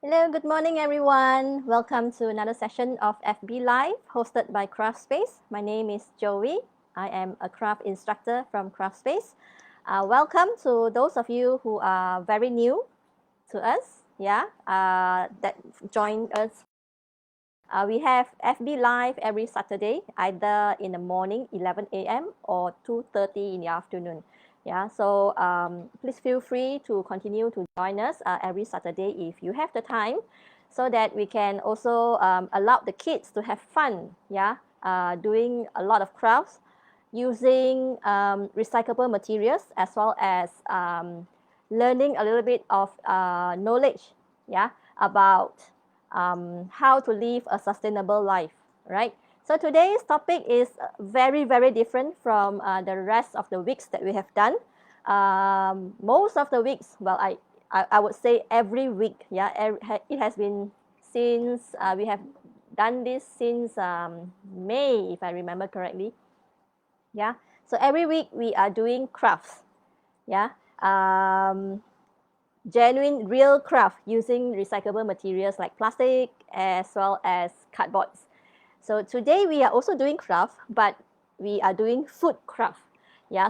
Hello, good morning everyone. Welcome to another session of FB Live hosted by Craftspace. My name is Joey. I am a craft instructor from Craftspace. Welcome to those of you who are very new to us, that joined us. We have FB Live every Saturday, either in the morning, 11 a.m. or 2:30 in the afternoon. So please feel free to continue to join us every Saturday if you have the time, so that we can also allow the kids to have fun, doing a lot of crafts using recyclable materials, as well as learning a little bit of knowledge, about how to live a sustainable life, right? So today's topic is very, very different from the rest of the weeks that we have done. Most of the weeks, well, I would say every week, it has been since we have done this since May, if I remember correctly. So every week we are doing crafts, genuine, real craft using recyclable materials like plastic as well as cardboards. So today we are also doing craft, but we are doing food craft.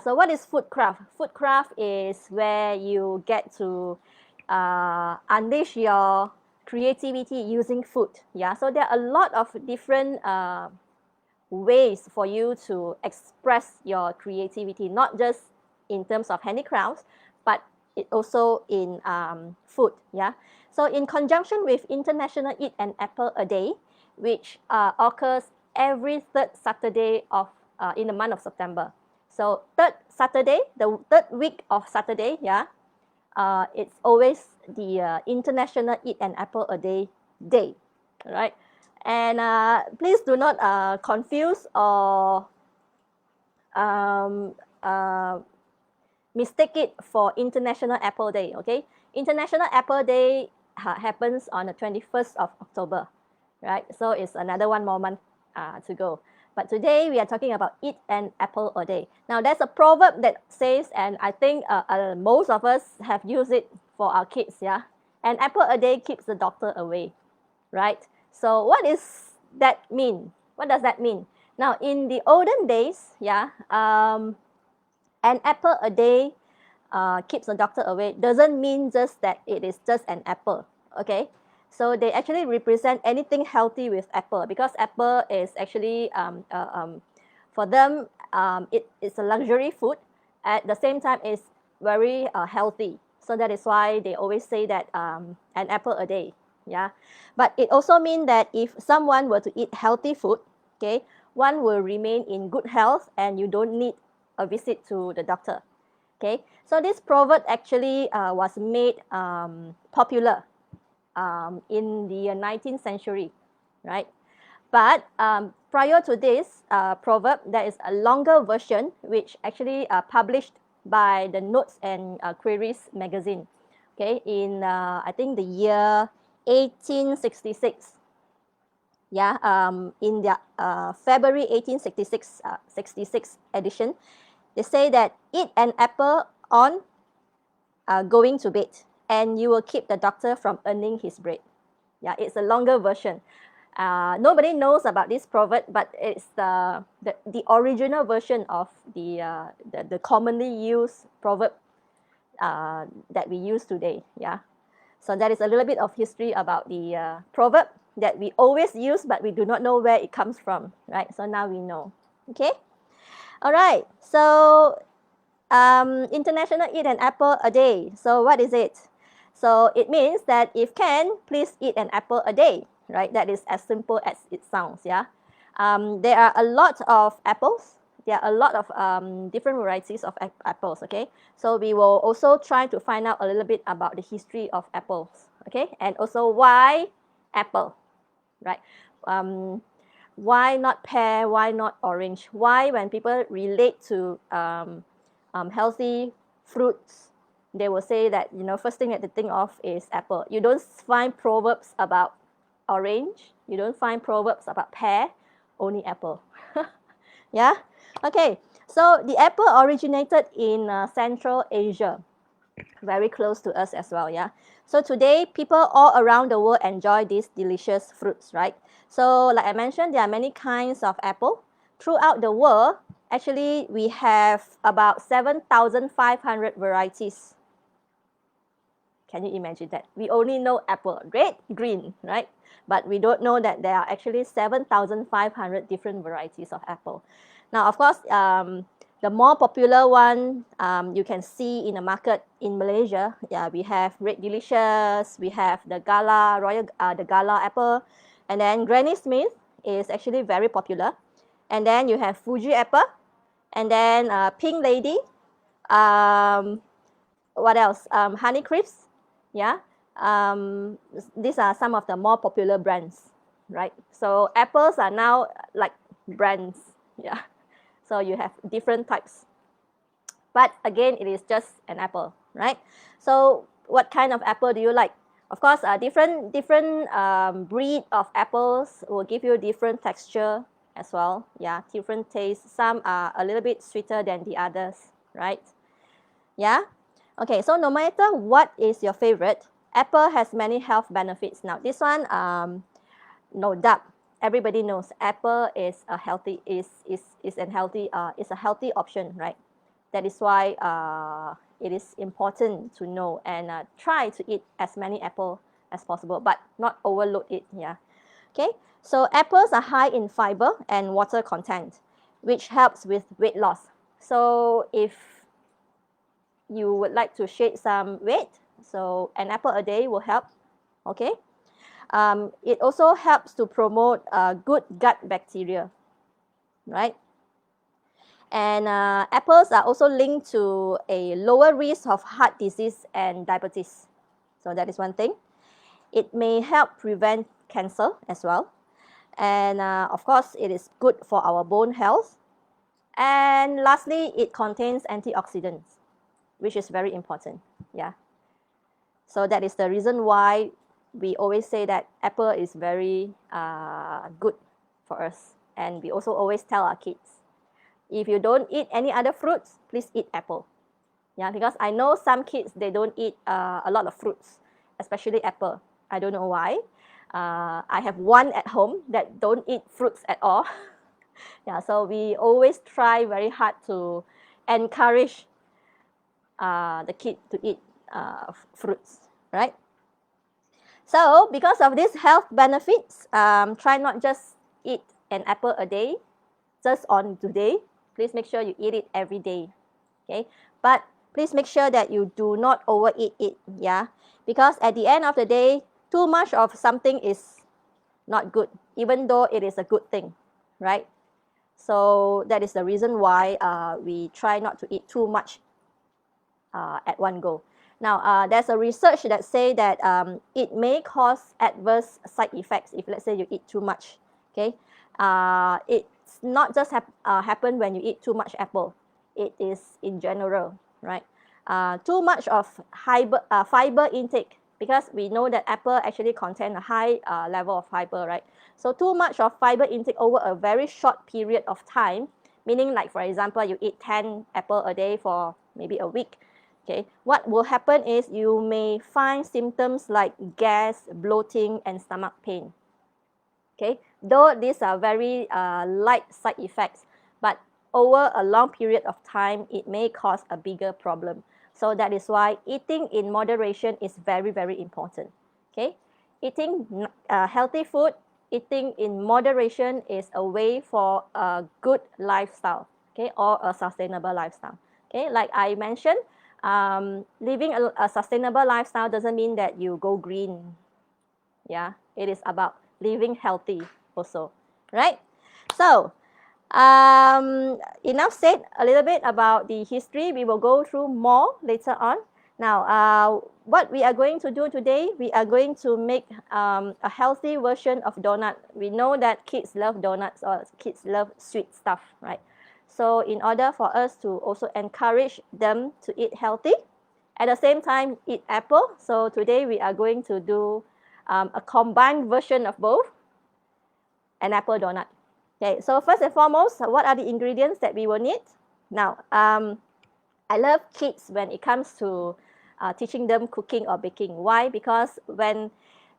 So what is food craft? Food craft is where you get to unleash your creativity using food. So there are a lot of different ways for you to express your creativity, not just in terms of handicrafts, but it also in food. So in conjunction with International Eat an Apple a Day, which occurs every third Saturday of in the month of September. So third Saturday, the third week of Saturday, it's always the International Eat an Apple a Day day, right? And please do not confuse or mistake it for International Apple Day, okay? International Apple Day happens on the 21st of October, right? So it's another one more month to go. But today we are talking about eat an apple a day. Now there's a proverb that says, and I think most of us have used it for our kids, an apple a day keeps the doctor away, right? So what does that mean? What does that mean? Now in the olden days, an apple a day keeps the doctor away doesn't mean just that it is just an apple, okay? So they actually represent anything healthy with apple, because apple is actually, for them, it's a luxury food. At the same time, it's very healthy. So that is why they always say that an apple a day, But it also means that if someone were to eat healthy food, okay, one will remain in good health and you don't need a visit to the doctor. Okay, so this proverb actually was made popular in the 19th century, right? But prior to this proverb, there is a longer version which actually published by the Notes and Queries magazine, okay, in I think the year 1866. In the February 1866 66 edition, they say that eat an apple on going to bed, and you will keep the doctor from earning his bread. It's a longer version. Nobody knows about this proverb, but it's the original version of the commonly used proverb that we use today. So that is a little bit of history about the proverb that we always use, but we do not know where it comes from, right? So now we know. Okay. All right. So International Eat an Apple a Day. So what is it? So it means that if can, please eat an apple a day, right? That is as simple as it sounds, there are a lot of apples. There are a lot of different varieties of apples, okay? So we will also try to find out a little bit about the history of apples, okay? And also why apple, right? Why not pear? Why not orange? Why, when people relate to healthy fruits, they will say that, first thing that they think of is apple. You don't find proverbs about orange. You don't find proverbs about pear, only apple. Okay, so the apple originated in Central Asia. very close to us as well, yeah. So today, people all around the world enjoy these delicious fruits, right? So like I mentioned, there are many kinds of apple. Throughout the world, actually, we have about 7,500 varieties. Can you imagine that? We only know apple, red, green, right? But we don't know that there are actually 7,500 different varieties of apple. Now, of course, the more popular one you can see in the market in Malaysia, yeah, we have Red Delicious, we have the Gala the Gala apple, and then Granny Smith is actually very popular. And then you have Fuji apple, and then Pink Lady, um, what else? Honey Crisps, yeah. These are some of the more popular brands, right? So apples are now like brands, yeah. So you have different types. But again, it is just an apple, right? So what kind of apple do you like? Of course, different breed of apples will give you different texture as well. Yeah, different taste. Some are a little bit sweeter than the others, right? Yeah. Okay, so no matter what is your favorite, apple has many health benefits. Now, this one, no doubt, everybody knows apple is a healthy is a healthy option, right? That is why it is important to know and try to eat as many apple as possible, but not overload it. Yeah. Okay. So apples are high in fiber and water content, which helps with weight loss. So if you would like to shed some weight, so an apple a day will help. Okay. It also helps to promote good gut bacteria, right? And apples are also linked to a lower risk of heart disease and diabetes. So that is one thing. It may help prevent cancer as well. And of course, it is good for our bone health. And lastly, it contains antioxidants, which is very important. Yeah. So that is the reason why we always say that apple is very good for us. And we also always tell our kids, if you don't eat any other fruits, please eat apple. Yeah, because I know some kids, they don't eat a lot of fruits, especially apple. I don't know why. I have one at home that don't eat fruits at all. Yeah, so we always try very hard to encourage the kid to eat fruits, right? So because of these health benefits, try not just eat an apple a day, just on today. Please make sure you eat it every day, okay? But please make sure that you do not overeat it, yeah? Because at the end of the day, too much of something is not good, even though it is a good thing, right? So that is the reason why we try not to eat too much at one go. Now, there's a research that say that it may cause adverse side effects if, let's say, you eat too much, okay? It's not just happen when you eat too much apple. It is in general, right? Too much of fiber intake, because we know that apple actually contain a high level of fiber, right? So too much of fiber intake over a very short period of time, meaning like, for example, you eat 10 apple a day for maybe a week, okay? What will happen is you may find symptoms like gas, bloating, and stomach pain. Okay, though these are very light side effects, but over a long period of time, it may cause a bigger problem. So that is why eating in moderation is very, very important. Okay, eating healthy food, eating in moderation is a way for a good lifestyle, okay, or a sustainable lifestyle. Okay, like I mentioned, living a sustainable lifestyle doesn't mean that you go green. Yeah, it is about living healthy also, right? So enough said a little bit about the history. We will go through more later on. Now, what we are going to do today, we are going to make a healthy version of donut. We know that kids love donuts, or kids love sweet stuff, right? So in order for us to also encourage them to eat healthy, at the same time eat apple, so today we are going to do a combined version of both, an apple donut. Okay, so first and foremost, what are the ingredients that we will need? Now, I love kids when it comes to teaching them cooking or baking. Why? Because when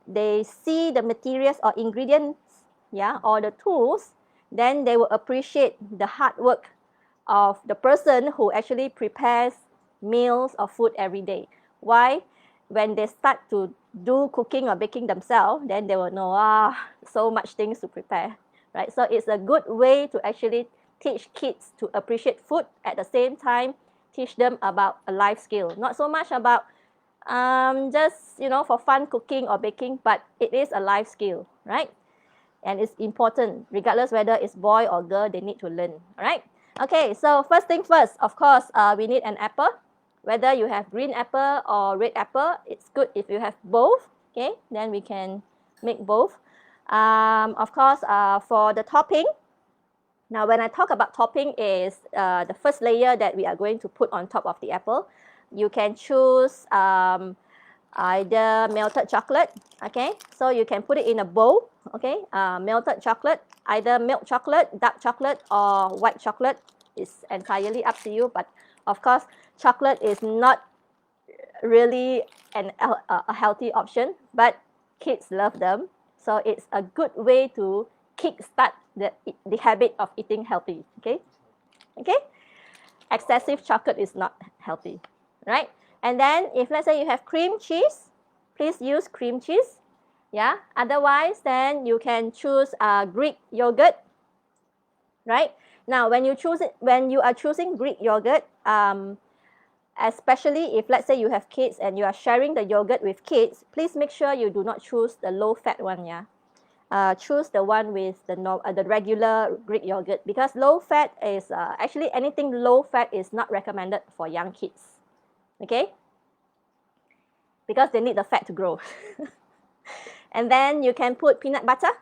they see the materials or ingredients, yeah, or the tools, then they will appreciate the hard work of the person who actually prepares meals or food every day. Why? When they start to do cooking or baking themselves, then they will know, so much things to prepare, right? So it's a good way to actually teach kids to appreciate food, at the same time teach them about a life skill. Not so much about just, for fun cooking or baking, but it is a life skill, right? And it's important, regardless whether it's boy or girl, they need to learn, all right? Okay, so first thing first, of course, we need an apple. Whether you have green apple or red apple, it's good if you have both, okay? Then we can make both. Of course, for the topping, now when I talk about topping is the first layer that we are going to put on top of the apple. You can choose either melted chocolate, okay? So you can put it in a bowl, okay? Melted chocolate, either milk chocolate, dark chocolate, or white chocolate. It's entirely up to you, but of course, chocolate is not really a healthy option, but kids love them. So it's a good way to kickstart the habit of eating healthy, okay? Okay? Excessive chocolate is not healthy, right? And then if let's say you have cream cheese, please use cream cheese, yeah? Otherwise, then you can choose Greek yogurt, right? Now, when you are choosing Greek yogurt, especially if let's say you have kids and you are sharing the yogurt with kids, please make sure you do not choose the low-fat one, yeah? Choose the one with the regular Greek yogurt, because low-fat is, actually anything low-fat is not recommended for young kids, okay? Because they need the fat to grow. And then you can put peanut butter.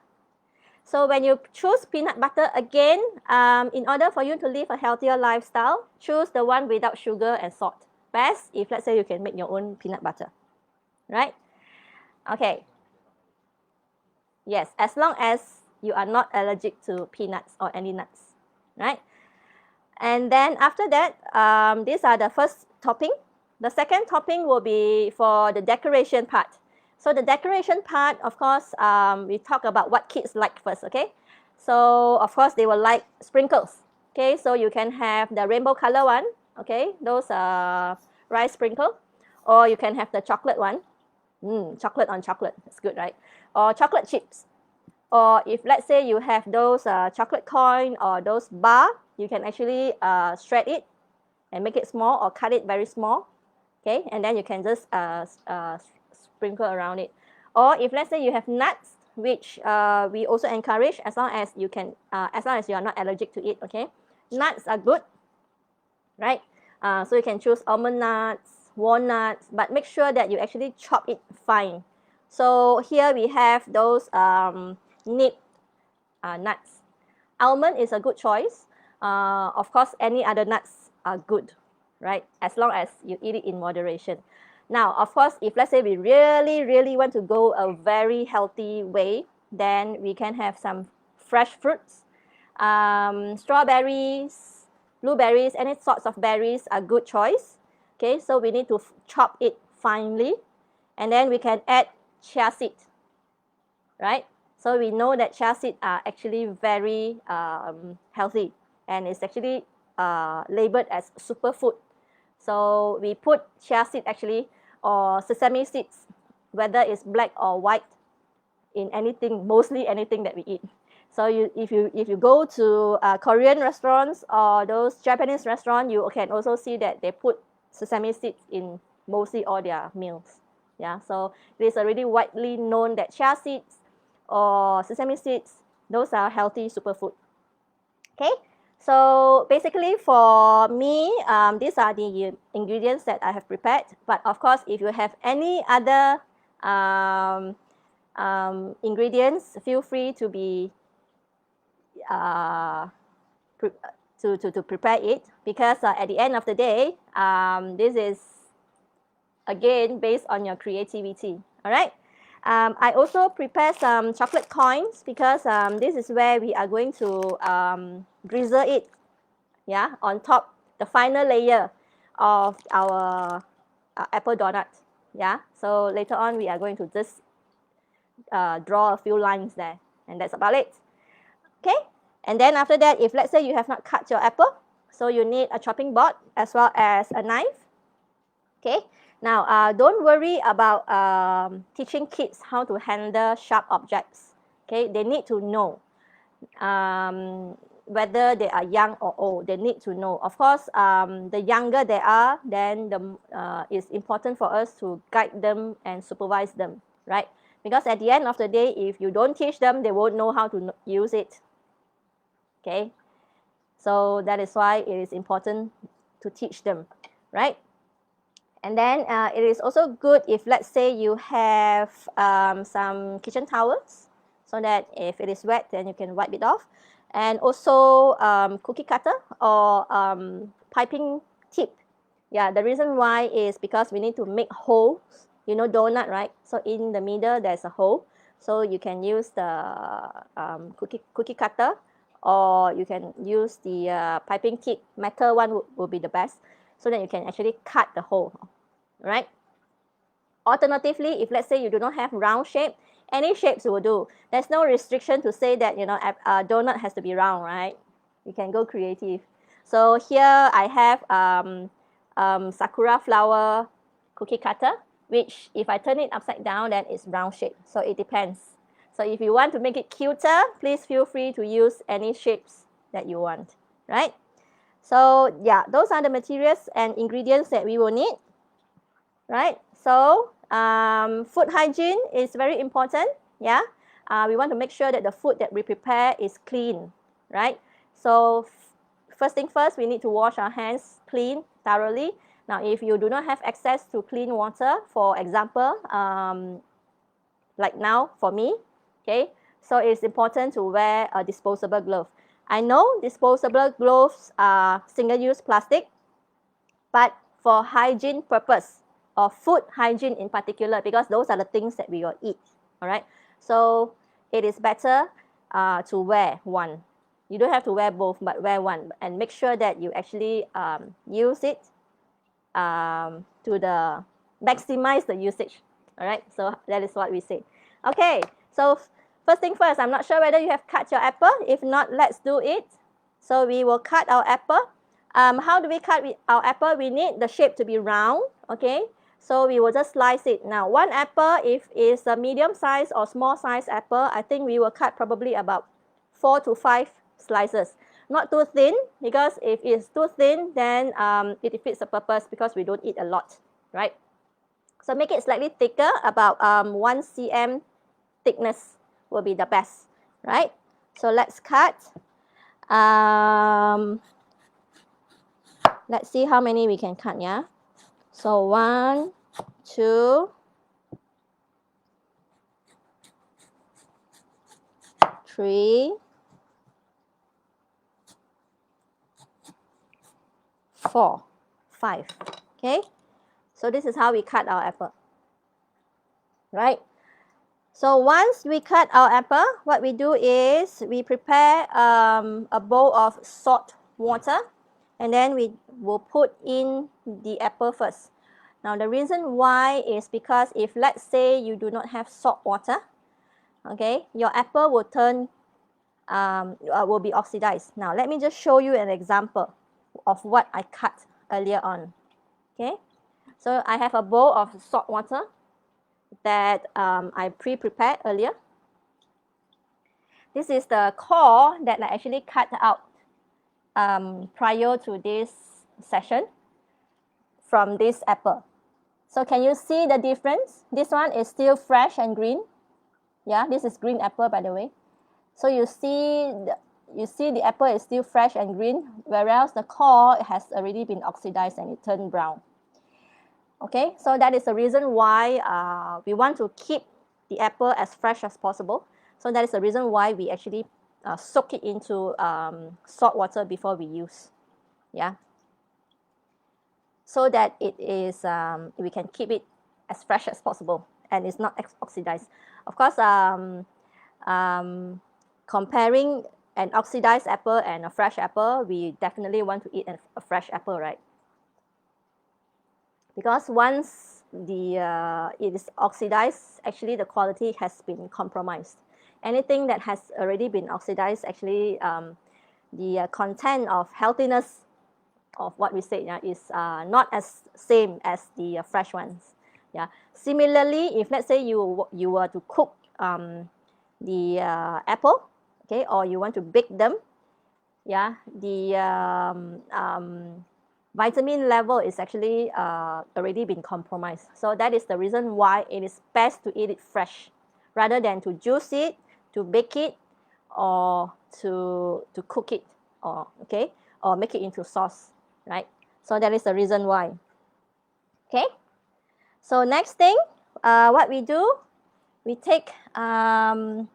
So when you choose peanut butter, again, in order for you to live a healthier lifestyle, choose the one without sugar and salt. Best if let's say you can make your own peanut butter, right? Okay. Yes, as long as you are not allergic to peanuts or any nuts, right? And then after that, these are the first topping. The second topping will be for the decoration part. So the decoration part, of course, we talk about what kids like first, okay? So, of course, they will like sprinkles, okay? So you can have the rainbow color one, okay? Those rice sprinkle. Or you can have the chocolate one. Chocolate on chocolate, it's good, right? Or chocolate chips. Or if let's say you have those chocolate coin or those bar, you can actually shred it and make it small or cut it very small, okay? And then you can just sprinkle around it. Or if let's say you have nuts, which we also encourage, as long as you are not allergic to it, okay? Nuts are good, right? So you can choose almond nuts, walnuts, but make sure that you actually chop it fine. So here we have those nipped nuts. Almond is a good choice. Of course, any other nuts are good, right? As long as you eat it in moderation. Now, of course, if let's say we really, really want to go a very healthy way, then we can have some fresh fruits. Strawberries, blueberries, any sorts of berries are good choice. Okay, so we need to chop it finely. And then we can add chia seed, right? So we know that chia seed are actually very healthy, and it's actually labeled as superfood. So we put chia seed actually, or sesame seeds, whether it's black or white, in anything, mostly anything that we eat. So if you go to Korean restaurants or those Japanese restaurants, you can also see that they put sesame seeds in mostly all their meals. Yeah, so it is already widely known that chia seeds or sesame seeds, those are healthy superfood. Okay, so basically for me, these are the ingredients that I have prepared. But of course, if you have any other ingredients, feel free to be to prepare it, because at the end of the day, this is again based on your creativity. All right. I also prepare some chocolate coins, because this is where we are going to drizzle it, yeah, on top, the final layer of our apple donut. Yeah, so later on we are going to just draw a few lines there, and that's about it. Okay, and then after that, if let's say you have not cut your apple, so you need a chopping board as well as a knife. Okay, now don't worry about teaching kids how to handle sharp objects. Okay, they need to know whether they are young or old. They need to know. Of course, the younger they are, then it's important for us to guide them and supervise them, right? Because at the end of the day, if you don't teach them, they won't know how to use it. Okay, so that is why it is important to teach them, right? And then it is also good if, let's say, you have some kitchen towels, so that if it is wet, then you can wipe it off. And also cookie cutter or piping tip. Yeah, the reason why is because we need to make holes. You know donut, right? So in the middle, there's a hole. So you can use the cookie cutter, or you can use the piping tip. Metal one would be the best, so that you can actually cut the hole, right? Alternatively, if let's say you do not have round shape, any shapes will do. There's no restriction to say that, you know, a donut has to be round, right? You can go creative. So here I have sakura flower cookie cutter, which if I turn it upside down, then it's round shape. So it depends. So if you want to make it cuter, please feel free to use any shapes that you want, right? So yeah, those are the materials and ingredients that we will need, right? So food hygiene is very important. Yeah, we want to make sure that the food that we prepare is clean, right? So first thing first, we need to wash our hands clean thoroughly. Now, if you do not have access to clean water, for example, like now for me, okay, so it's important to wear a disposable glove. I know disposable gloves are single-use plastic, but for hygiene purpose, or food hygiene in particular, because those are the things that we will eat, all right? So it is better to wear one. You don't have to wear both, but wear one, and make sure that you actually use it to maximize the usage, all right? So that is what we say. Okay, so first thing first, I'm not sure whether you have cut your apple. If not, let's do it. So we will cut our apple. How do we cut our apple? We need the shape to be round, okay? So we will just slice it. Now, one apple, if it's a medium size or small size apple, I think we will cut probably about 4 to 5 slices. Not too thin, because if it's too thin, then it defeats the purpose, because we don't eat a lot, right? So make it slightly thicker, about 1 cm thickness will be the best, right? So let's cut. Let's see how many we can cut, yeah? So 1, 2, 3, 4, 5. Okay, so this is how we cut our apple, right? So once we cut our apple, what we do is we prepare a bowl of salt water, and then we will put in the apple first. Now the reason why is because if let's say you do not have salt water, okay, your apple will will be oxidized. Now let me just show you an example of what I cut earlier on. Okay, so I have a bowl of salt water that I pre-prepared earlier. This is the core that I actually cut out prior to this session from this apple. So can you see the difference? This one is still fresh and green. Yeah, this is green apple, by the way. So you see the apple is still fresh and green, whereas the core has already been oxidized and it turned brown. Okay, so that is the reason why we want to keep the apple as fresh as possible. So that is the reason why we actually soak it into salt water before we use. Yeah, so that it is we can keep it as fresh as possible and it's not oxidized. Of course, comparing an oxidized apple and a fresh apple, we definitely want to eat a fresh apple, right? because once it is oxidized, actually the quality has been compromised. Anything that has already been oxidized, actually the content of healthiness of what we say, yeah, is not as same as the fresh ones. Yeah. Similarly, if let's say you were to cook the apple, okay, or you want to bake them, yeah, the vitamin level is actually already been compromised. So that is the reason why it is best to eat it fresh, rather than to juice it, to bake it, or to cook it, or okay, or make it into sauce, right? So that is the reason why. Okay. So next thing, what we do, we take our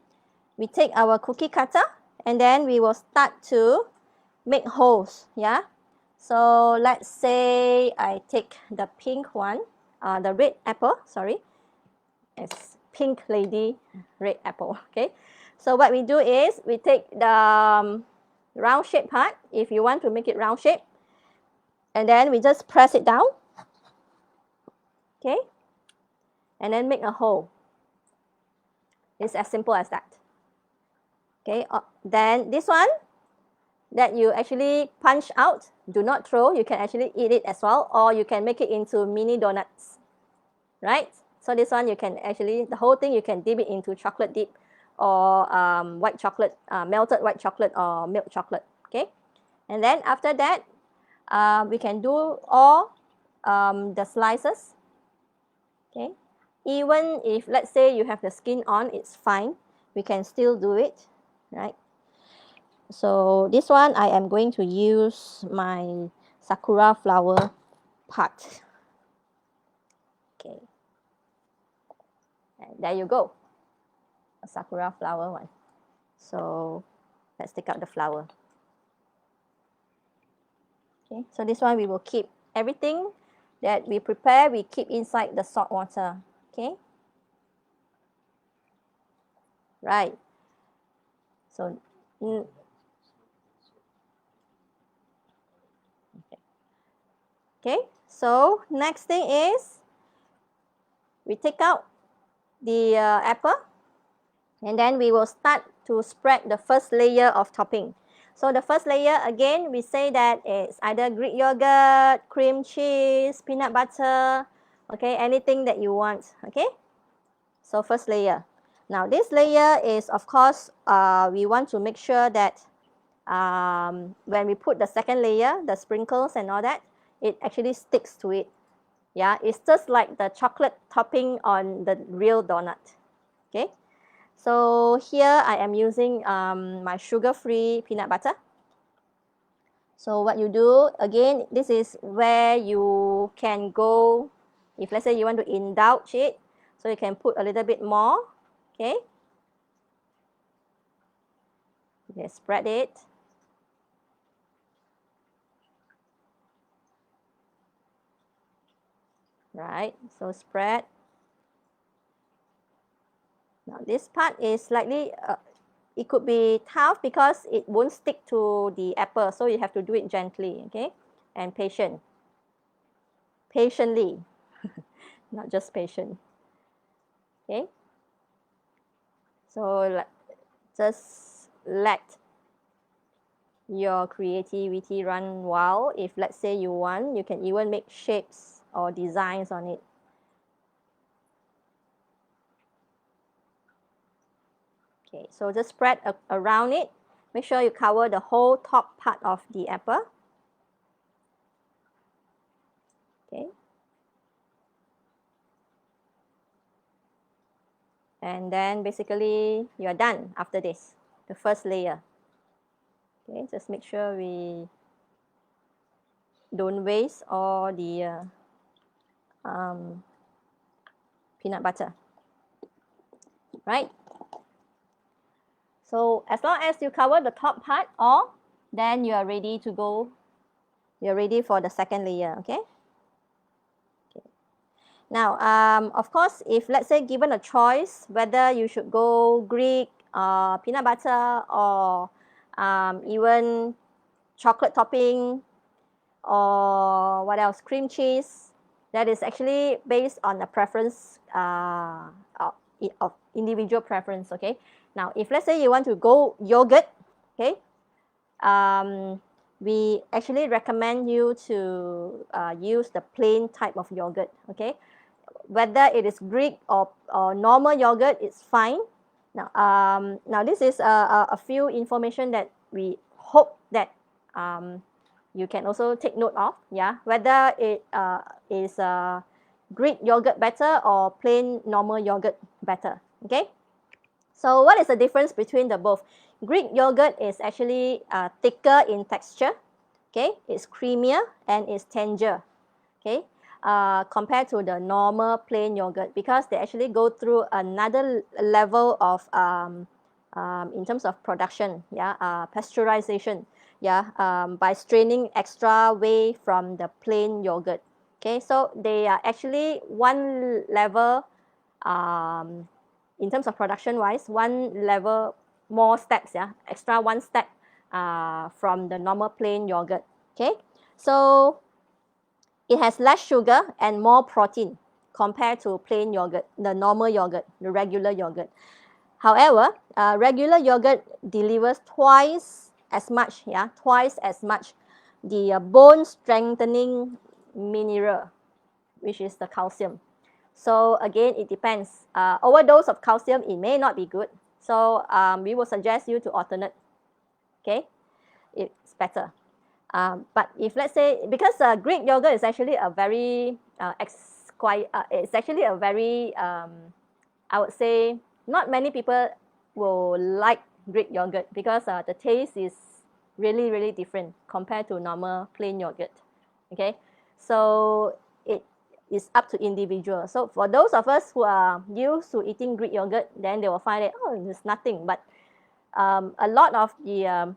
cookie cutter, and then we will start to make holes. Yeah. So let's say I take the pink one, the red apple. Sorry, it's pink lady red apple. Okay. So what we do is we take the round shape part. If you want to make it round shape, and then we just press it down. Okay. And then make a hole. It's as simple as that. Okay, then this one that you actually punch out, do not throw, you can actually eat it as well, or you can make it into mini donuts, right? So this one you can actually, the whole thing you can dip it into chocolate dip, or white chocolate, melted white chocolate, or milk chocolate, okay? And then after that, we can do all the slices, okay? Even if let's say you have the skin on, it's fine, we can still do it, right? So this one I am going to use my sakura flower part. Okay, and there you go, a sakura flower one. So let's take out the flower. Okay, so this one we will keep everything that we prepare, we keep inside the salt water. Okay, right. So okay, so next thing is we take out the apple, and then we will start to spread the first layer of topping. So the first layer, again, we say that it's either Greek yogurt, cream cheese, peanut butter, okay, anything that you want, okay? So first layer. Now this layer is, of course, we want to make sure that when we put the second layer, the sprinkles and all that, it actually sticks to it. Yeah, it's just like the chocolate topping on the real donut, okay? So here I am using my sugar-free peanut butter. So what you do, again, this is where you can go, if let's say you want to indulge it, so you can put a little bit more, okay? Okay, spread it. Right, so spread. Now this part is slightly, it could be tough because it won't stick to the apple, so you have to do it gently, okay? And patiently, not just patient, okay? So just let your creativity run wild. If let's say you want, you can even make shapes or designs on it. Okay, so just spread around it. Make sure you cover the whole top part of the apple. Okay. And then basically you're done after this, the first layer. Okay, just make sure we don't waste all the peanut butter, right? So as long as you cover the top part all, then you are ready to go. You're ready for the second layer, okay? Okay. Now, of course, if let's say given a choice whether you should go Greek, peanut butter, or even chocolate topping, or what else, cream cheese, That is actually based on the preference of individual preference, okay? Now, if let's say you want to go yogurt, okay, we actually recommend you to use the plain type of yogurt, okay? Whether it is Greek or normal yogurt, it's fine. Now this is a few information that we hope that you can also take note of, yeah, whether it is Greek yogurt better or plain normal yogurt better, okay? So what is the difference between the both? Greek yogurt is actually thicker in texture, okay? It's creamier and it's tangier, okay? Compared to the normal plain yogurt, because they actually go through another level of in terms of production, yeah, pasteurization, yeah, by straining extra whey from the plain yogurt. Okay, so they are actually one level in terms of production wise, one level more steps, yeah, extra one step from the normal plain yogurt. Okay, so it has less sugar and more protein compared to plain yogurt, the normal yogurt, the regular yogurt. However, regular yogurt delivers twice as much, yeah, twice as much the bone strengthening mineral, which is the calcium. So again, it depends. Overdose of calcium, it may not be good. So we will suggest you to alternate. Okay, it's better. But if let's say, because Greek yogurt is actually a very it's actually a very I would say not many people will like Greek yogurt because the taste is really, really different compared to normal plain yogurt. Okay, so it is up to individual. So for those of us who are used to eating Greek yogurt, then they will find it, oh, it's nothing. But a lot of the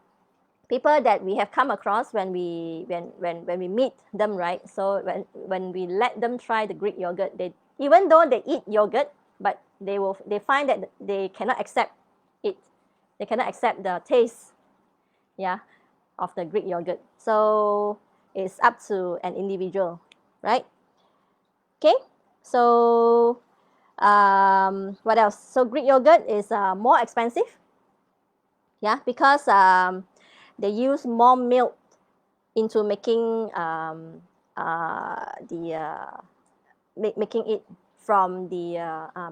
people that we have come across when we meet them, right? So when we let them try the Greek yogurt, they, even though they eat yogurt, but they find that they cannot accept it. They cannot accept the taste, yeah, of the Greek yogurt. So it's up to an individual, right? Okay, so what else? So Greek yogurt is more expensive, yeah, because they use more milk into making making it from the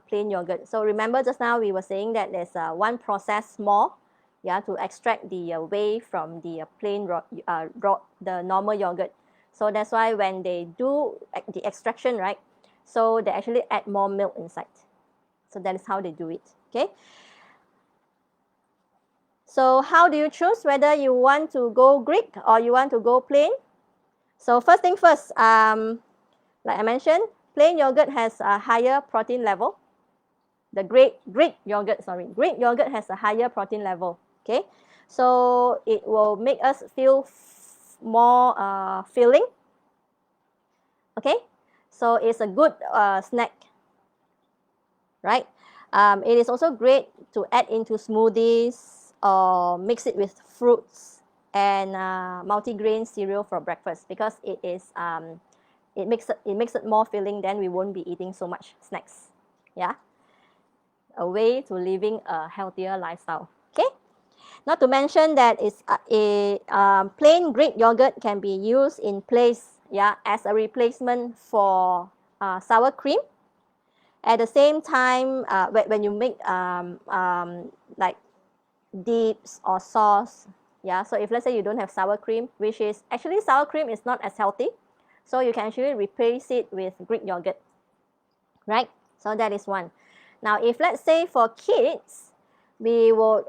plain yogurt. So remember just now we were saying that there's one process more, yeah, to extract the whey from the plain the normal yogurt. So that's why when they do the extraction, right, so they actually add more milk inside. So that is how they do it, okay? So how do you choose whether you want to go Greek or you want to go plain? So first thing first, like I mentioned, plain yogurt has a higher protein level. The Greek yogurt has a higher protein level, okay? So it will make us feel more filling, okay? So it's a good snack, right? It is also great to add into smoothies or mix it with fruits and multigrain cereal for breakfast, because it is it makes it more filling. Then we won't be eating so much snacks. Yeah, a way to living a healthier lifestyle. Okay, not to mention that it's plain Greek yogurt can be used in place, yeah, as a replacement for sour cream. At the same time, when you make like dips or sauce, yeah, so if let's say you don't have sour cream, which is actually sour cream is not as healthy, so you can actually replace it with Greek yogurt, right? So that is one. Now if let's say for kids, we will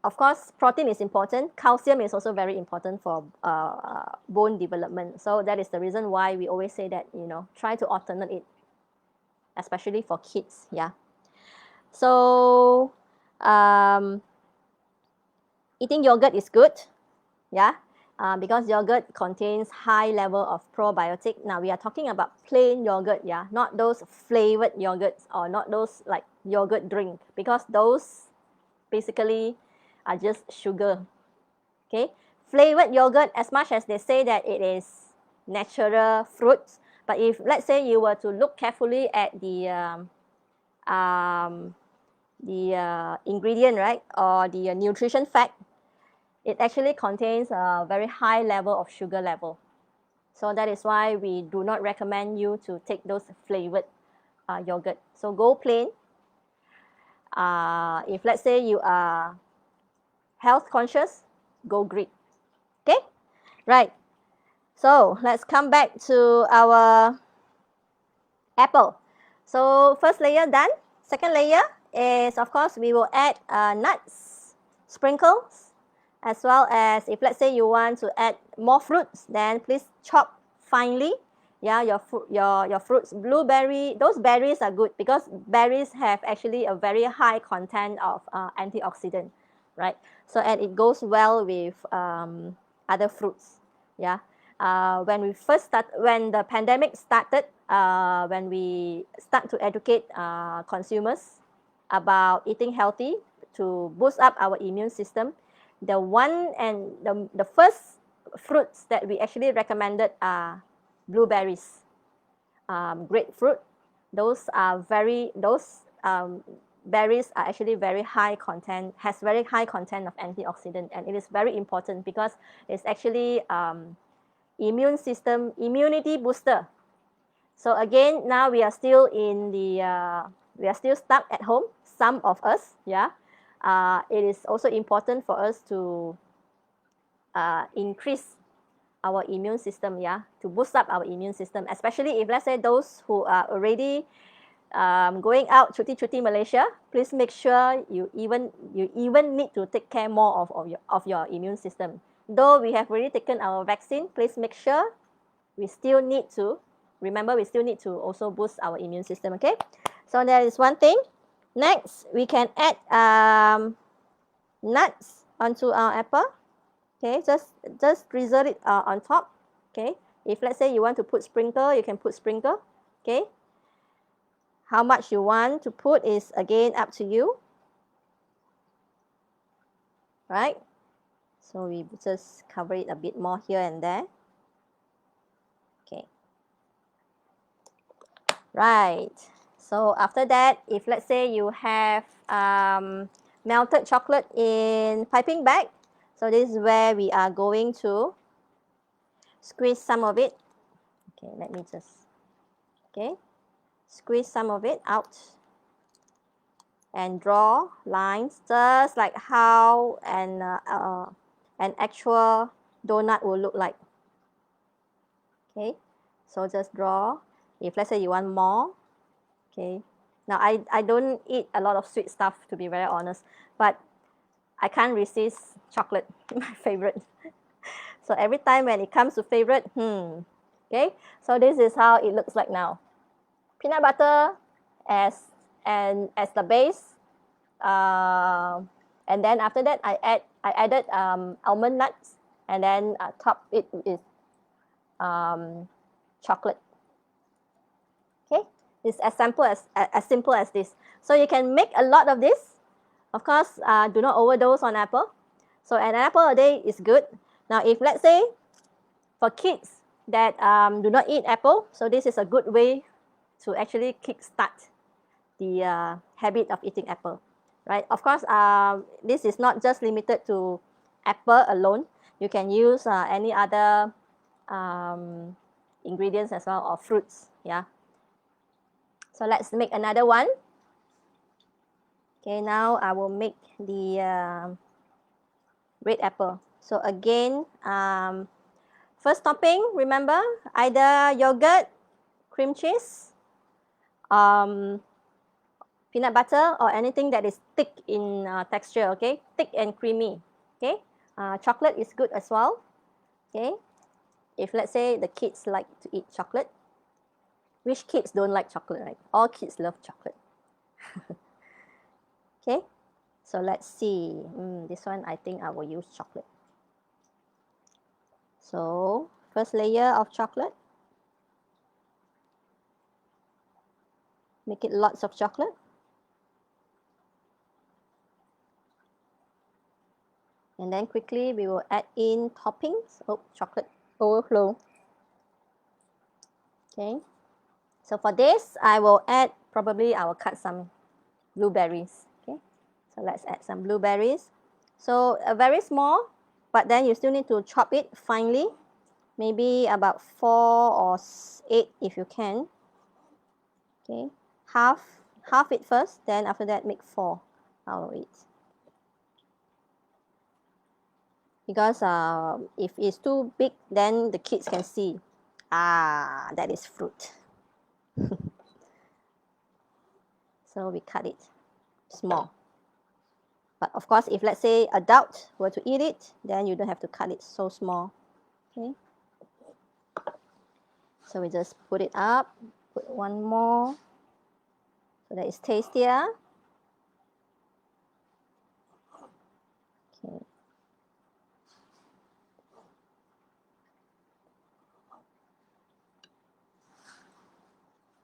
of course protein is important, calcium is also very important for bone development. So that is the reason why we always say that, you know, try to alternate it, especially for kids, yeah. So eating yogurt is good, yeah, because yogurt contains high level of probiotic. Now we are talking about plain yogurt, yeah, not those flavored yogurts or not those like yogurt drink, because those basically are just sugar, okay? Flavored yogurt, as much as they say that it is natural fruits, But if, let's say, you were to look carefully at the ingredient, right, or the nutrition fact, it actually contains a very high level of sugar level. So that is why we do not recommend you to take those flavored yogurt. So go plain. If, let's say, you are health conscious, go Greek. Okay, right. So let's come back to our apple. So first layer done. Second layer is, of course, we will add nuts, sprinkles, as well as, if let's say you want to add more fruits, then please chop finely. Yeah, your fruits, blueberry, those berries are good because berries have actually a very high content of antioxidant, right? So, and it goes well with other fruits. Yeah. When the pandemic started, when we start to educate consumers about eating healthy to boost up our immune system, the first fruits that we actually recommended are blueberries, grapefruit. Those berries are actually very high content, has very high content of antioxidant, and it is very important because it's actually immunity booster. So again, now we are still stuck at home, some of us, yeah. It is also important for us to increase our immune system, yeah, to boost up our immune system, especially if, let's say, those who are already going out cuti Malaysia, please make sure you even need to take care more of your immune system. Though we have already taken our vaccine, please make sure we still need to also boost our immune system, okay? So that is one thing. Next, we can add nuts onto our apple. Okay, just drizzle it on top. Okay, if let's say you want to put sprinkle, you can put sprinkle. Okay, how much you want to put is again up to you. Right, so we just cover it a bit more here and there. Okay, right. So after that, if let's say you have melted chocolate in piping bag, so this is where we are going to squeeze some of it. Okay, let me just, okay, squeeze some of it out and draw lines just like how an actual donut will look like. Okay, so just draw. If let's say you want more, okay. Now I don't eat a lot of sweet stuff, to be very honest, but I can't resist chocolate, my favorite. So every time when it comes to favorite, okay. So this is how it looks like now. Peanut butter as the base, and then after that I added almond nuts, and then top it with chocolate. Okay, it's as simple as this. So you can make a lot of this. Of course, do not overdose on apple. So an apple a day is good. Now, if let's say for kids that do not eat apple, so this is a good way to actually kickstart the habit of eating apple, right? Of course, this is not just limited to apple alone. You can use any other ingredients as well, or fruits, yeah. So let's make another one. Okay, now I will make the red apple. So again, first topping, remember, either yogurt, cream cheese, peanut butter, or anything that is thick in texture, okay? Thick and creamy, okay? Chocolate is good as well, okay? If let's say the kids like to eat chocolate, which kids don't like chocolate, right? All kids love chocolate. Okay, so let's see. This one, I think I will use chocolate. So first layer of chocolate. Make it lots of chocolate. And then quickly we will add in toppings. Oh, chocolate overflow. Okay, so for this, I will add, probably I will cut some blueberries. Okay, so let's add some blueberries. So very small, but then you still need to chop it finely, maybe about 4 or 8 if you can. Okay, half it first, then after that make 4 out of it. Because if it's too big, then the kids can see. Ah, that is fruit. So we cut it small. But of course, if let's say adult were to eat it, then you don't have to cut it so small. Okay. So we just put it up, put one more, so that it's tastier. Okay.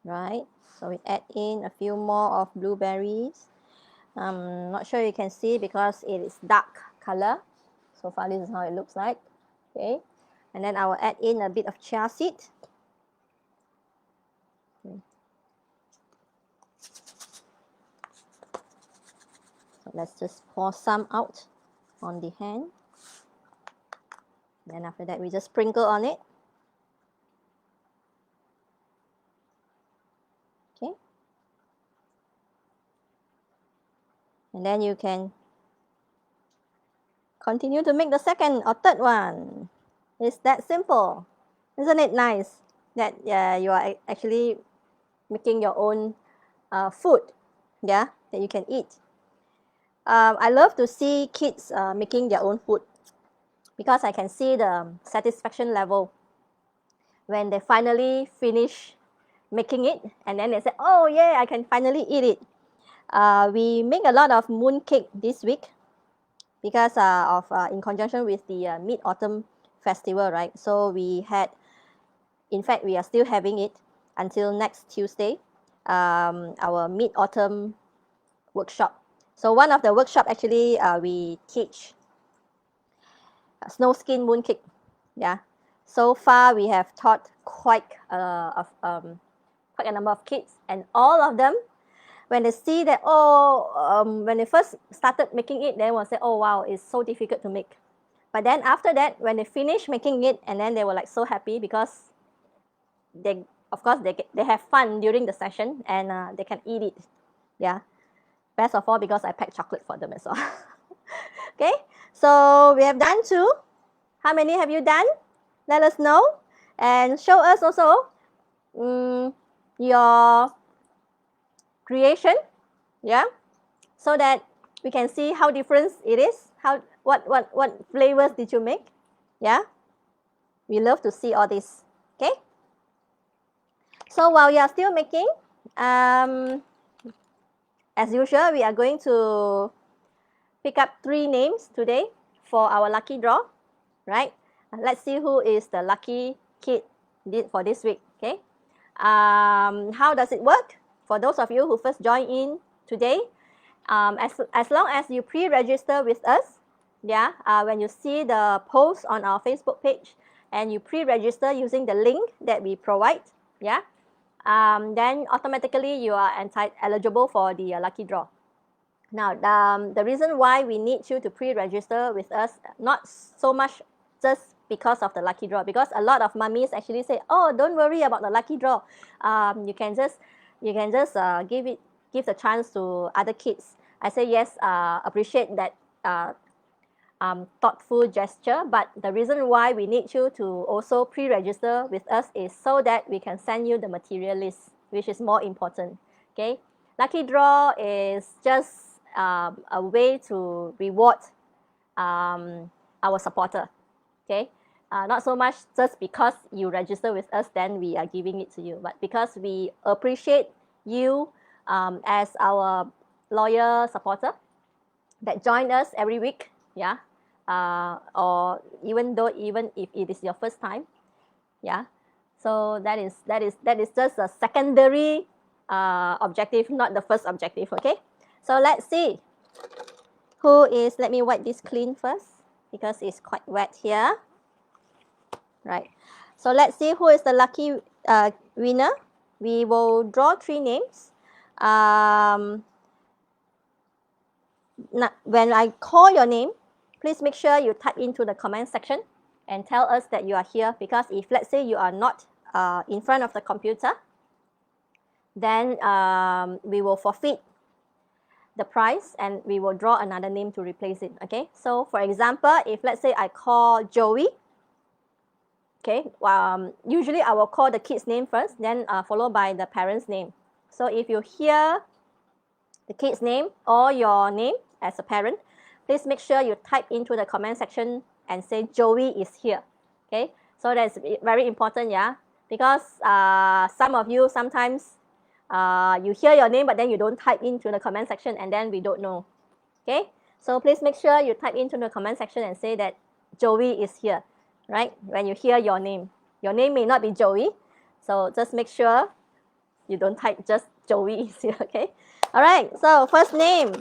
Right, so we add in a few more of blueberries. Not sure you can see because it is dark color. So far, this is how it looks like. Okay, and then I will add in a bit of chia seed. Okay. So let's just pour some out on the hand. Then after that, we just sprinkle on it. Okay. And then you can continue to make the second or third one. It's that simple. Isn't it nice that you are actually making your own food, yeah, that you can eat. I love to see kids making their own food because I can see the satisfaction level when they finally finish making it, and then they say, oh yeah, I can finally eat it. We make a lot of moon cake this week because of in conjunction with the Mid-Autumn Festival, right? So we had, in fact, we are still having it until next Tuesday, our Mid-Autumn workshop. So one of the workshop actually we teach snow skin mooncake. Yeah. So far we have taught quite a number of kids, and all of them, when they see that, when they first started making it, they will say, oh wow, it's so difficult to make. But then after that, when they finish making it, and then they were like so happy because they, of course, they have fun during the session, and they can eat it. Yeah. Best of all, because I packed chocolate for them as well. Okay, so we have done 2. How many have you done? Let us know, and show us also your creation, yeah, so that we can see how different it is. What flavors did you make? Yeah, we love to see all this. Okay, so while you are still making, as usual, we are going to pick up 3 names today for our lucky draw, right? Let's see who is the lucky kid for this week, okay? How does it work? For those of you who first joined in today, as long as you pre-register with us, yeah, when you see the post on our Facebook page and you pre-register using the link that we provide, yeah, then automatically you are eligible for the lucky draw. Now, the reason why we need you to pre-register with us, not so much just because of the lucky draw, because a lot of mummies actually say, oh, don't worry about the lucky draw. You can just give the chance to other kids. I say yes, appreciate that thoughtful gesture, but the reason why we need you to also pre-register with us is so that we can send you the material list, which is more important. Okay, lucky draw is just a way to reward our supporter. Okay, not so much just because you register with us, then we are giving it to you, but because we appreciate you as our loyal supporter that join us every week, yeah, or even if it is your first time, yeah. So that is just a secondary objective, not the first objective. Okay, so let's see who is. Let me wipe this clean first because it's quite wet here. Right. So let's see who is the lucky winner, we will draw 3 names. When I call your name, please make sure you type into the comment section and tell us that you are here, because if let's say you are not in front of the computer, then we will forfeit the prize and we will draw another name to replace it. Okay, so for example, if let's say I call Joey, okay, usually I will call the kid's name first, then followed by the parent's name. So if you hear the kid's name or your name as a parent, please make sure you type into the comment section and say Joey is here. Okay, so that's very important, yeah, because some of you sometimes you hear your name but then you don't type into the comment section and then we don't know. Okay, so please make sure you type into the comment section and say that Joey is here, right? When you hear your name may not be Joey, so just make sure you don't type just Joey is here. Okay, all right, so first name,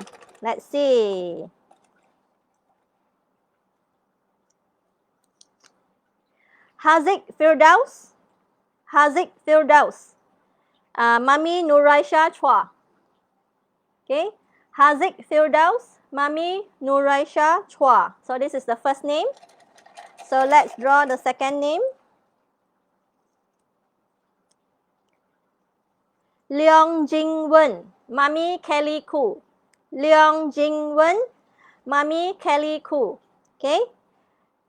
let's see. Haziq Firdaus. Haziq Firdaus. Mami Nuraisha Chua. Okay, Haziq Firdaus, Mami Nuraisha Chua. So this is the first name. So let's draw the second name. Leong Jingwen, Mami Kelly Koo. Leong Jingwen, Mami Kelly Koo. Okay,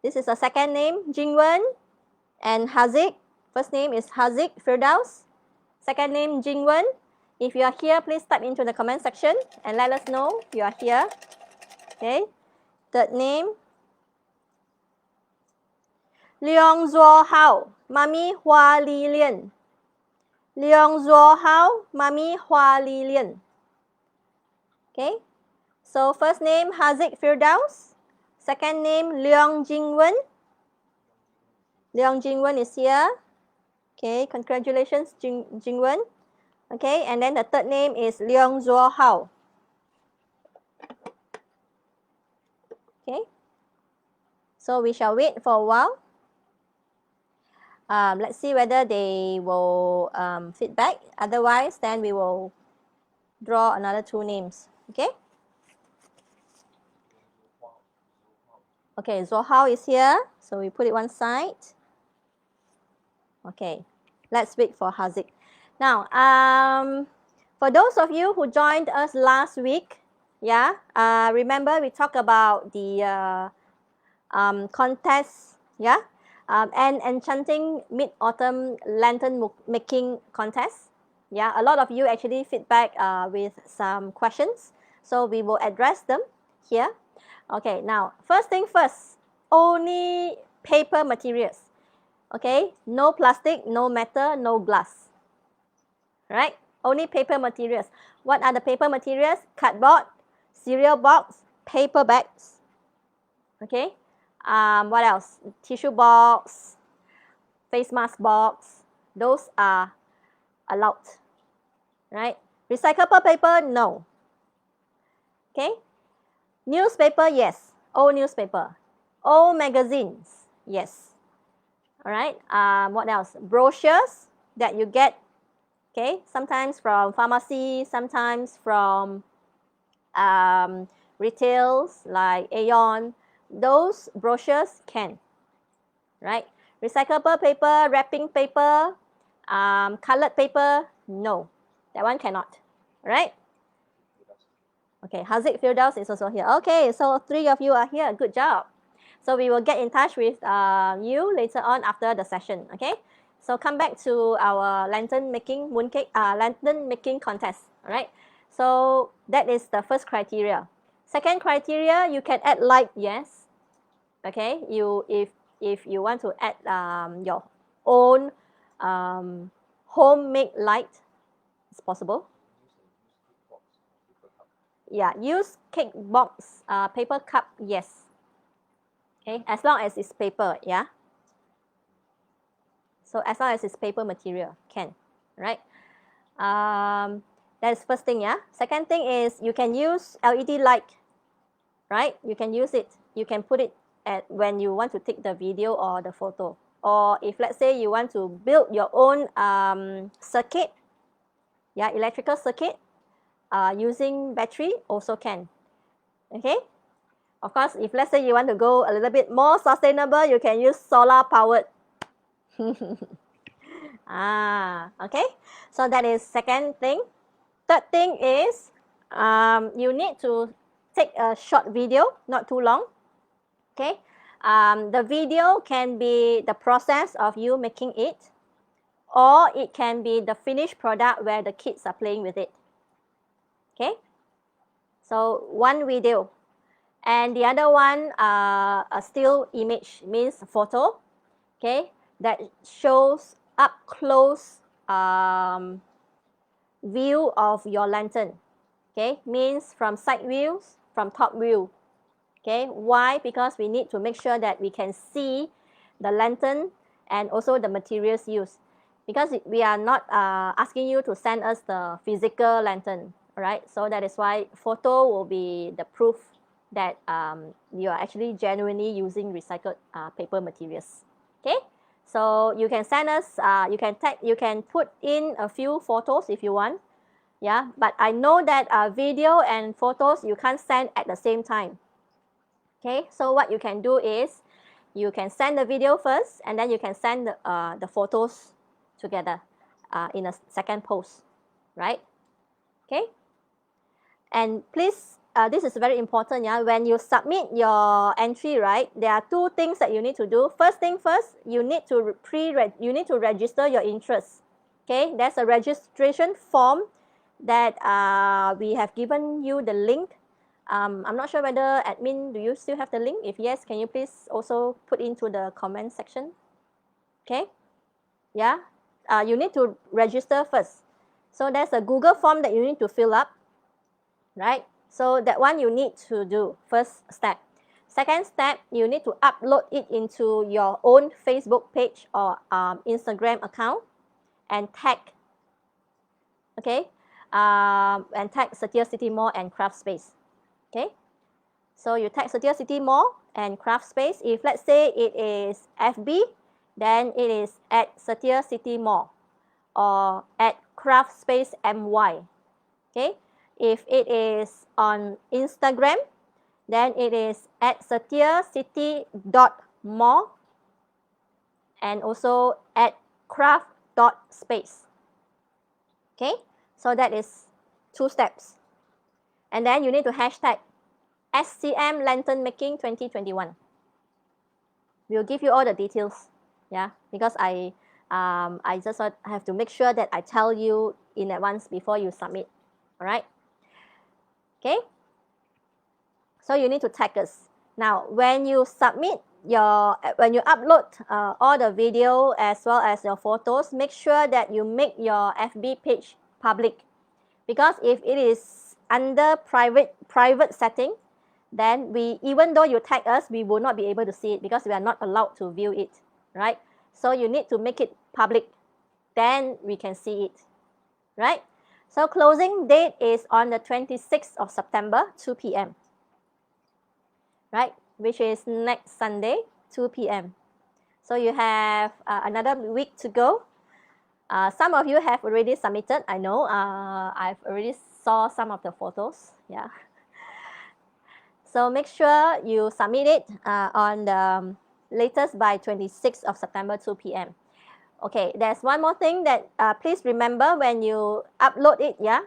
this is the second name, Jingwen and Haziq. First name is Haziq Firdaus. Second name, Jingwen. If you are here, please type into the comment section and let us know you are here. Okay. Third name, Leong Zuo Hao, Mami Hua Li Lian. Leong Zuo Hao, Mami Hua Li Lian. Okay. So first name, Haziq Firdaus. Second name, Leong Jingwen. Leong Jingwen is here. Okay, congratulations, Jingwen. Okay, and then the third name is Leong Zuo Hao. Okay, so we shall wait for a while. Let's see whether they will feedback. Otherwise, then we will draw another 2 names. Okay. Okay, Zuo Hao is here, so we put it one side. Okay, let's wait for Haziq. Now, for those of you who joined us last week, yeah, remember we talked about the contest, yeah, and enchanting mid-autumn lantern making contest. Yeah, a lot of you actually feedback with some questions, so we will address them here. Okay, now, first thing first, only paper materials. Okay, no plastic, no metal, no glass. Right? Only paper materials. What are the paper materials? Cardboard, cereal box, paper bags. Okay. What else? Tissue box, face mask box. Those are allowed. Right? Recyclable paper, no. Okay. Newspaper, yes. Old newspaper. Old magazines, yes. All right. What else? Brochures that you get, okay, sometimes from pharmacy, sometimes from retails like Aeon. Those brochures can, right? Recyclable paper, wrapping paper, colored paper, no, that one cannot, right? Okay, Haziq Firdaus is also here. Okay, so 3 of you are here. Good job. So we will get in touch with you later on after the session. Okay. So come back to our lantern making lantern making contest. All right. So that is the first criteria. Second criteria, you can add light. Yes. Okay. If you want to add your own homemade light, it's possible. Yeah. Use cake box, paper cup. Yes. Okay, as long as it's paper, yeah. So as long as it's paper material, can, right? That is first thing, yeah. Second thing is you can use LED light, right? You can use it. You can put it at when you want to take the video or the photo or if let's say you want to build your own circuit, yeah, electrical circuit using battery also can. Okay, of course, if let's say you want to go a little bit more sustainable, you can use solar powered. Okay, so that is second thing. Third thing is you need to take a short video, not too long. Okay, the video can be the process of you making it, or it can be the finished product where the kids are playing with it. Okay, so one video, and the other one a still image, means photo, okay, that shows up close view of your lantern. Okay, means from side views, from top view. Okay, why? Because we need to make sure that we can see the lantern and also the materials used, because we are not asking you to send us the physical lantern. Alright, so that is why photo will be the proof that you are actually genuinely using recycled paper materials. Okay, so you can send us, you can put in a few photos if you want. Yeah, but I know that video and photos you can't send at the same time. Okay, so what you can do is you can send the video first, and then you can send the photos together in a second post, right? Okay, and please, this is very important. Yeah, when you submit your entry, right, there are two things that you need to do. First thing first, you need to register your interest. Okay, there's a registration form that we have given you the link. I'm not sure whether admin, do you still have the link? If yes, can you please also put into the comment section? Okay, yeah, you need to register first. So there's a Google form that you need to fill up, right? So that one you need to do, first step. Second step, you need to upload it into your own Facebook page or Instagram account and tag, okay, and tag Satya City Mall and Craft Space. Okay, so you tag Satya City Mall and Craft Space. If let's say it is FB, then it is at Satya City Mall or at Craft Space MY. Okay, if it is on Instagram, then it is at satyacity.mall and also at craft.space. Okay, so that is two steps. And then you need to hashtag SCM Lantern Making 2021. We'll give you all the details, yeah, because I just have to make sure that I tell you in advance before you submit. All right, okay, so you need to tag us. Now when you submit when you upload all the video as well as your photos, make sure that you make your FB page public, because if it is under private setting, then even though you tag us, we will not be able to see it because we are not allowed to view it, right? So you need to make it public, then we can see it, right? So closing date is on the 26th of September, 2 p.m. right, which is next Sunday, 2 p.m. So you have another week to go. Some of you have already submitted, I know. I've already saw some of the photos, yeah. So make sure you submit it on the latest by 26th of September, 2 p.m. Okay, there's one more thing that please remember when you upload it, yeah.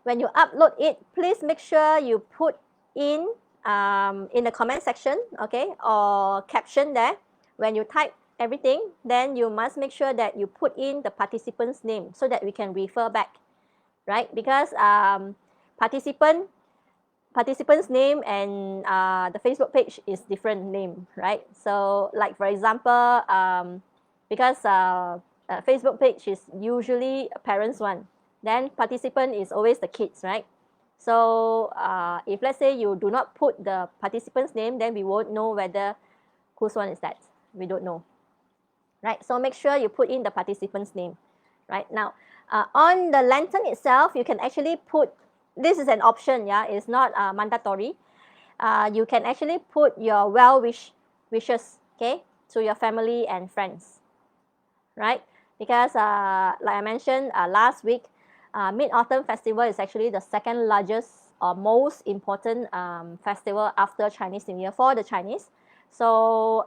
When you upload it, please make sure you put in the comment section, okay, or caption there. When you type everything, then you must make sure that you put in the participant's name so that we can refer back, right? Because participant's name and the Facebook page is different name, right? So like for example, because Facebook page is usually a parent's one, then participant is always the kids, right? So if let's say you do not put the participant's name, then we won't know whether whose one is that. We don't know, right? So make sure you put in the participant's name, right? Now on the lantern itself, you can actually put, this is an option, yeah, it's not mandatory. You can actually put your wishes, okay, to your family and friends, right? Because like I mentioned last week, Mid-Autumn Festival is actually the second largest or most important festival after Chinese New Year for the Chinese. So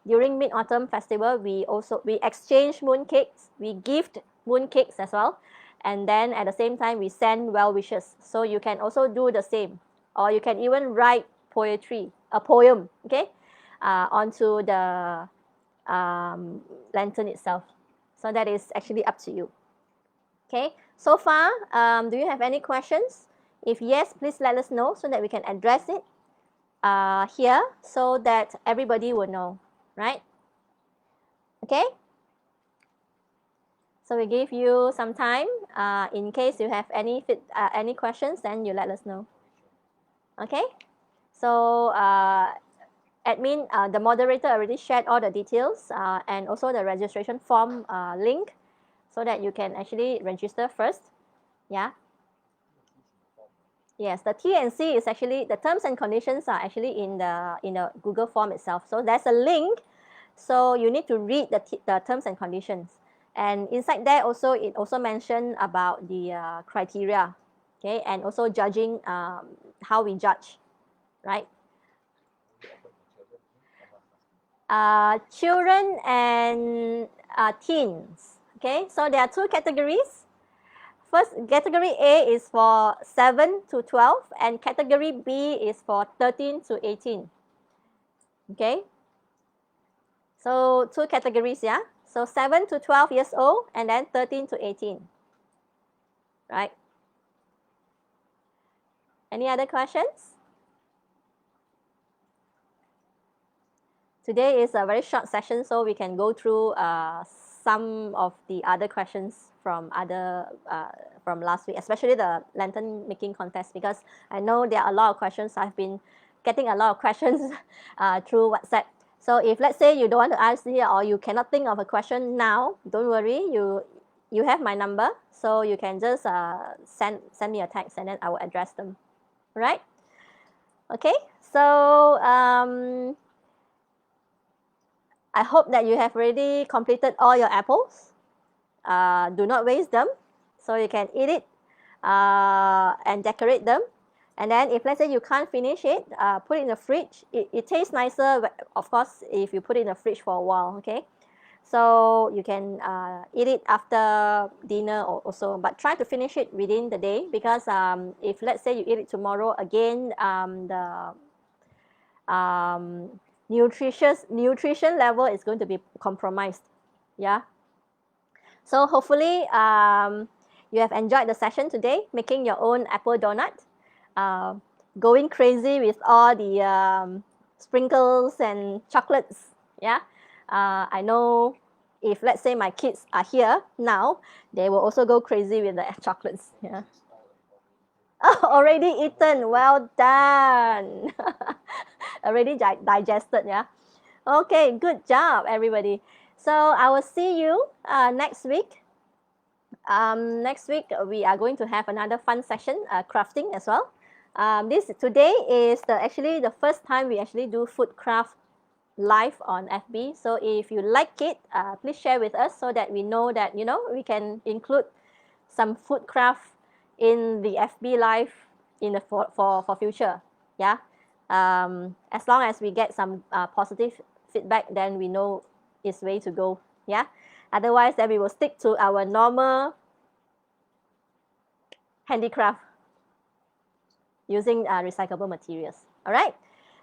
during Mid-Autumn Festival, we exchange mooncakes, we gift mooncakes as well, and then at the same time we send well wishes. So you can also do the same, or you can even write a poem, okay, onto the lantern itself. So that is actually up to you. Okay, so far, do you have any questions? If yes, please let us know so that we can address it here so that everybody will know, right? Okay, so we give you some time. In case you have any questions, then you let us know. Okay, so admin, the moderator already shared all the details and also the registration form link so that you can actually register first. Yeah. Yes, the T and C is actually, the terms and conditions are actually in the Google form itself. So there's a link. So you need to read the terms and conditions. And inside there also, it also mentioned about the criteria, okay, and also judging, how we judge, right? Children and teens, okay, so there are two categories. First, category A is for 7 to 12, and category B is for 13 to 18. Okay? So, two categories, yeah? So, 7 to 12 years old, and then 13 to 18. Right? Any other questions? Today is a very short session, so we can go through some of the other questions from from last week, especially the lantern making contest, because I know there are a lot of questions. I've been getting a lot of questions through WhatsApp. So if let's say you don't want to ask here or you cannot think of a question now, don't worry. You have my number, so you can just send me a text and then I will address them. Right? Okay. So I hope that you have already completed all your apples. Do not waste them, so you can eat it and decorate them. And then if let's say you can't finish it, put it in the fridge. It tastes nicer, of course, if you put it in the fridge for a while, okay? So you can eat it after dinner also, but try to finish it within the day, because if let's say you eat it tomorrow, again, the nutrition level is going to be compromised. Yeah. So hopefully you have enjoyed the session today, making your own apple donut, going crazy with all the sprinkles and chocolates. Yeah. I know if let's say my kids are here now, they will also go crazy with the chocolates. Yeah. Already eaten. Well done. Already digested, yeah. Okay, good job, everybody. So I will see you next week. Next week we are going to have another fun session, crafting as well. Today is actually the first time we actually do food craft live on FB. So if you like it, please share with us so that we know that we can include some food craft in the FB live for future. Yeah. As long as we get some positive feedback, then we know it's way to go. Yeah. Otherwise, then we will stick to our normal handicraft using recyclable materials. All right.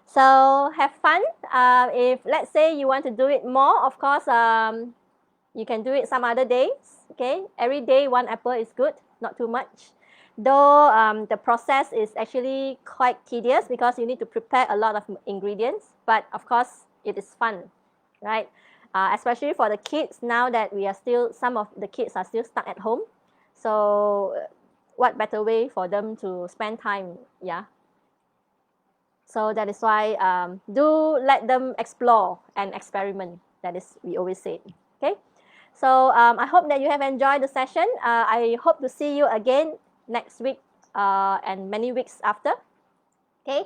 So have fun. If let's say you want to do it more, of course, you can do it some other days. Okay. Every day one apple is good, not too much. Though the process is actually quite tedious because you need to prepare a lot of ingredients, but of course it is fun, right? Especially for the kids, now that some of the kids are still stuck at home. So what better way for them to spend time, yeah? So that is why do let them explore and experiment. That is, we always say, okay? So I hope that you have enjoyed the session. I hope to see you again next week and many weeks after. Okay.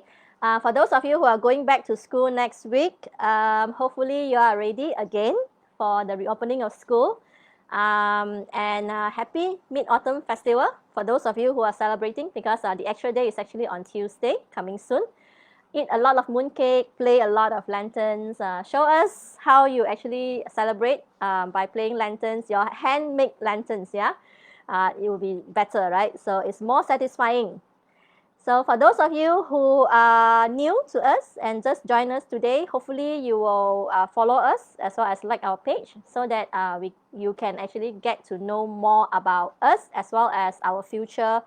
For those of you who are going back to school next week, hopefully you are ready again for the reopening of school. And happy Mid-Autumn Festival for those of you who are celebrating, because the actual day is actually on Tuesday, coming soon. Eat a lot of mooncake, play a lot of lanterns. Show us how you actually celebrate by playing lanterns, your handmade lanterns, yeah? It will be better, right? So it's more satisfying. So for those of you who are new to us and just join us today, hopefully you will follow us as well as like our page, so that you can actually get to know more about us as well as our future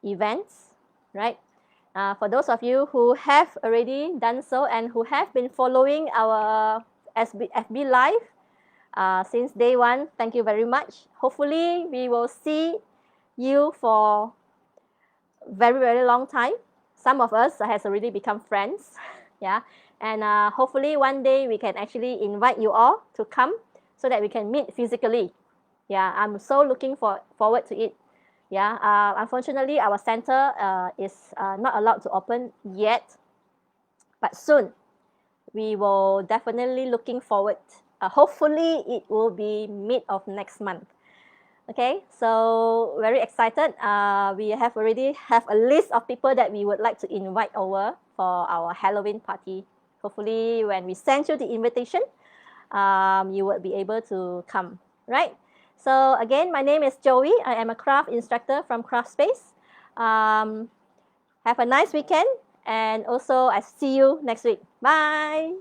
events, right? For those of you who have already done so and who have been following our FB Live since day one, thank you very much. Hopefully we will see you for very, very long time. Some of us has already become friends, yeah. And hopefully one day we can actually invite you all to come so that we can meet physically. Yeah, I'm so looking forward to it. Yeah, unfortunately our center is not allowed to open yet, but soon we will definitely looking forward. Hopefully it will be mid of next month. Okay, so very excited. We have already have a list of people that we would like to invite over for our Halloween party. Hopefully when we send you the invitation, you will be able to come, right? So again, my name is Joey. I am a craft instructor from Craft Space. Have a nice weekend, and also I see you next week. Bye.